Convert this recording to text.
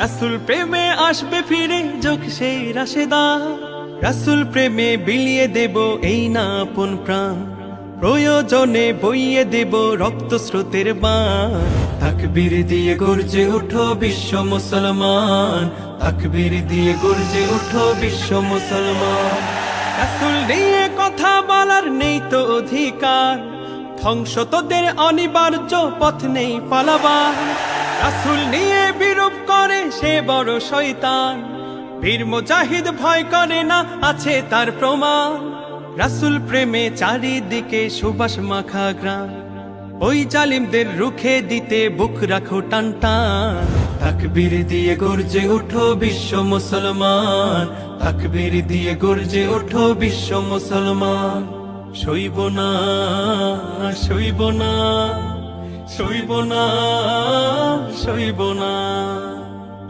রাসূল প্রেমে আসবে ফিরে যোগ সেই রাশেদা, রাসূল প্রেমে বিলিয়ে দেব এই না আপন প্রাণ, প্রয়োজনে বইয়ে দেব রক্ত স্রোতের বান। তাকবীর দিয়ে গর্জে ওঠো বিশ্ব মুসলমান, তাকবীর দিয়ে গর্জে ওঠো বিশ্ব মুসলমান। রাসূল নিয়ে কথা বলার নেই তো অধিকার, ধ্বংস তোদের অনিবার্য, পথ নেই পালাবার। রাসূল নিয়ে বিরূপ করে সে বড় শয়তান, বীর মুজাহিদ ভয় করে না, আছে তার প্রমাণ। রাসূল প্রেমে চারিদিকে সুবাস মাখা গ্রাম, ওই জালিমদের রুখে দিতে বুক রাখো টান টান। তাকবীর দিয়ে গর্জে ওঠো বিশ্ব মুসলমান, তাকবীর দিয়ে গর্জে ওঠো বিশ্ব মুসলমান। সইব না, সইব না, সইব না, সইব না।